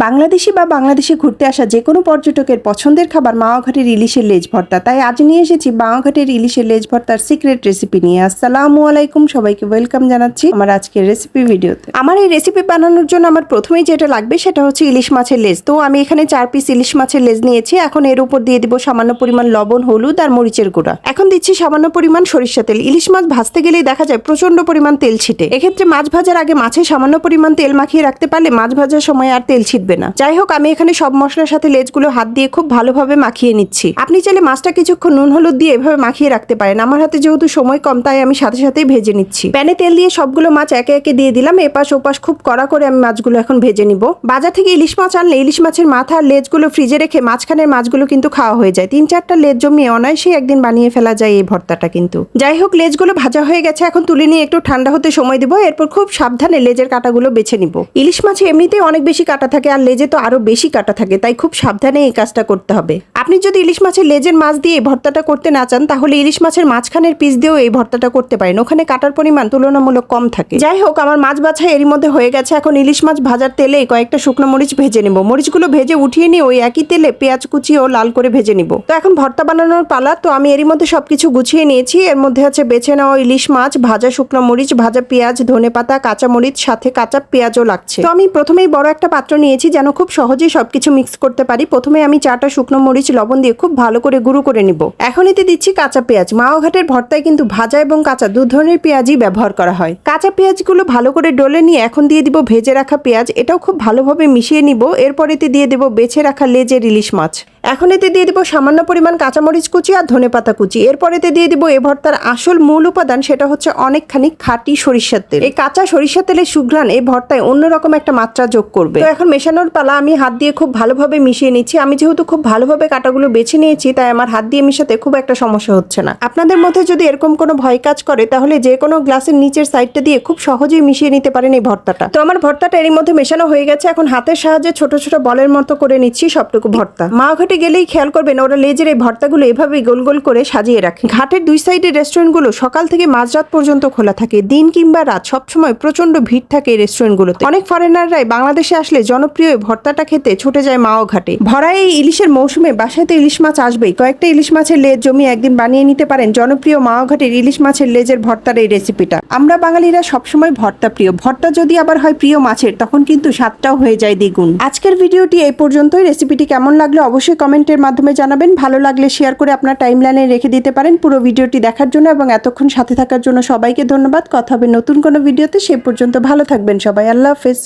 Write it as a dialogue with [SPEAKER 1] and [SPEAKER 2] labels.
[SPEAKER 1] বাংলাদেশি বা বাংলাদেশে ঘুরতে আসা যে কোনো পর্যটকের পছন্দের খাবার মাওয়া ইলিশের লেজ ভর্তা। তাই আজ নিয়ে এসেছি মাওয়া ইলিশের লেজ ভর্তার সিক্রেট রেসিপি নিয়ে। আসসালামু আলাইকুম, সবাইকে ওয়েলকাম জানাচ্ছি আমার আজকের রেসিপি ভিডিওতে। আমার এই রেসিপি বানানোর জন্য আমার প্রথমেই যেটা লাগবে সেটা হচ্ছে ইলিশ মাছের লেজ। তো আমি এখানে 4 পিস ইলিশ মাছের লেজ নিয়েছি। এখন এর উপর দিয়ে দিব সামান্য পরিমাণ লবণ, হলুদ আর মরিচের গুঁড়া। এখন দিচ্ছি সামান্য পরিমাণ সরিষা তেল। ইলিশ মাছ ভাজতে গেলেই দেখা যায় প্রচন্ড পরিমাণ তেল ছিটে। এক্ষেত্রে মাছ ভাজার আগে মাছে সামান্য পরিমাণ তেল মাখিয়ে রাখতে পারলে মাছ ভাজার সময় আর তেল ছিটবে না। যাই হোক, আমি এখানে সব মশলার সাথে লেজগুলো হাত দিয়ে খুব ভালোভাবে মাখিয়ে নিচ্ছি। আপনি চাইলে মাছটা কিছুক্ষণ নুন হলুদ দিয়ে এভাবে মাখিয়ে রাখতে পারেন। আমার হাতে যেহেতু সময় কম তাই আমি সাথে সাথেই ভেজে নিচ্ছি। প্যানে তেল দিয়ে সবগুলো মাছ একে একে দিয়ে দিলাম। এপাশ ওপাশ খুব কড়া করে আমি মাছগুলো এখন ভেজে নিব। বাজার থেকে ইলিশ মাছ আনলে ইলিশ মাছের মাথা আর লেজগুলো ফ্রিজে রেখে মাঝখানের মাছগুলো কিন্তু খাওয়া হয়ে যায়। 3-4টা লেজ জমিয়ে অনায়াসেই একদিন বানিয়ে ফেলা যায় এই ভর্তাটা কিন্তু। যাই হোক, লেজগুলো ভাজা হয়ে গেছে। এখন তুলে নিয়ে একটু ঠান্ডা হতে সময় দিব। এরপর খুব সাবধানে লেজের কাঁটাগুলো বেছে নিব। ইলিশ মাছে এমনিতেই অনেক বেশি কাঁটা থাকে আর লেজে তো আরো বেশি কাঁটা থাকে, তাই খুব সাবধানে এই কাজটা করতে হবে। আপনি যদি ইলিশ মাছের লেজের মাছ দিয়ে এই ভর্তাটা করতে না চান তাহলে ইলিশ মাছের মাঝখানের পিস দিয়েও এই ভর্তাটা করতে পারেন। ওখানে কাটার পরিমাণ তুলনামূলক কম থাকে। যাই হোক, আমার মাছ বাছা এরই মধ্যে হয়ে গেছে। এখন ইলিশ মাছ ভাজার তেলে কয়েকটা শুকনো মরিচ ভেজে নিব। মরিচগুলো ভেজে উঠিয়ে নিয়ে ওই একই তেলে পেঁয়াজ কুচি ও লাল করে ভেজে নিব। তো এখন ভর্তা বানানোর পালা। তো আমি এরই মধ্যে সবকিছু গুছিয়ে নিয়েছি। এর মধ্যে আছে বেছে নেওয়া ইলিশ মাছ, ভাজা শুকনো মরিচ, ভাজা পেঁয়াজ, ধনেপাতা, কাঁচা মরিচ, সাথে কাঁচা পেঁয়াজও লাগছে। তো আমি প্রথমেই বড় একটা পাত্র নিয়েছি যেন খুব সহজেই সবকিছু মিক্স করতে পারি। প্রথমে আমি 4টা শুকনো মরিচ লবণ দিয়ে খুব ভালো করে গুঁড়ো করে নিব। এখন এতে দিচ্ছি কাঁচা পেঁয়াজ। মাওয়া ঘাটের ভর্তায় কিন্তু ভাজা এবং কাঁচা দু ধরনের পেঁয়াজই ব্যবহার করা হয়। কাঁচা পেঁয়াজগুলো ভালো করে ডলে নিয়ে এখন দিয়ে দিব ভেজে রাখা পেঁয়াজ। এটাও খুব ভালোভাবে মিশিয়ে নিব। এরপর এতে দিয়ে দেব বেছে রাখা লেজের ইলিশ মাছ। এখন এতে দিয়ে দিব সামান্য পরিমাণ কাঁচামরিচ কুচি আর ধনেপাতা কুচি। এরপর এতে দিয়ে দিব এ ভর্তার আসল মূল উপাদান, সেটা হচ্ছে অনেকখানি খাঁটি সরিষার তেল। এই কাঁচা সরিষার তেলের সুঘ্রাণ এই ভর্তায় অন্যরকম একটা মাত্রা যোগ করবে। তো এখন মেশানোর পালা। আমি হাত দিয়ে খুব ভালোভাবে মিশিয়ে নিচ্ছি। আমি যেহেতু খুব ভালোভাবে কাঁটাগুলো বেছে নিয়েছি তাই আমার হাত দিয়ে মিশাতে খুব একটা সমস্যা হচ্ছে না। আপনাদের মধ্যে যদি এরকম কোনো ভয় কাজ করে তাহলে যে কোনো গ্লাসের নিচের সাইডটা দিয়ে খুব সহজেই মিশিয়ে নিতে পারেন এই ভর্তাটা। তো আমার ভর্তাটা এরই মধ্যে মেশানো হয়ে গেছে। এখন হাতের সাহায্যে ছোট ছোট বলের মতো করে নিচ্ছি সবটুকু ভর্তা। মাওয়া ঘাটে গেলেই খেয়াল করবেন ওরা লেজের এই ভর্তাগুলো এভাবেই গোল গোল করে সাজিয়ে রাখে। ঘাটের দুই সাইডের রেস্টুরেন্টগুলো সকাল থেকে মাঝরাত পর্যন্ত খোলা থাকে। দিন কিংবা রাত সবসময় প্রচন্ড ভিড় থাকে এই রেস্টুরেন্টগুলোতে। অনেক ফরেনাররাই বাংলাদেশে আসলে জনপ্রিয় ভর্তাটা খেতে ছুটে যায় মাওয়া ঘাটে। ভরা এই ইলিশের মৌসুমে বাসাতে ইলিশ মাছ আসবেই। কয়েকটা ইলিশ মাছের লেজ জমিয়ে একদিন বানিয়ে নিতে পারেন জনপ্রিয় মাওয়া ঘাটের ইলিশ মাছের লেজের ভর্তার এই রেসিপিটা। আমরা বাঙালিরা সবসময় ভর্তা প্রিয়। ভর্তা যদি আবার হয় প্রিয় মাছের তখন কিন্তু স্বাদটাও হয়ে যায় দ্বিগুণ। আজকের ভিডিওটি এই পর্যন্তই। রেসিপিটি কেমন লাগলো অবশ্যই কমেন্টের মাধ্যমে জানাবেন। ভালো লাগলে শেয়ার করে আপনার টাইমলাইনে রেখে দিতে পারেন। পুরো ভিডিওটি দেখার জন্য এবং এতক্ষণ সাথে থাকার জন্য সবাইকে ধন্যবাদ। কথা হবে নতুন কোনো ভিডিওতে। সে পর্যন্ত ভালো থাকবেন সবাই। আল্লাহ হাফেজ।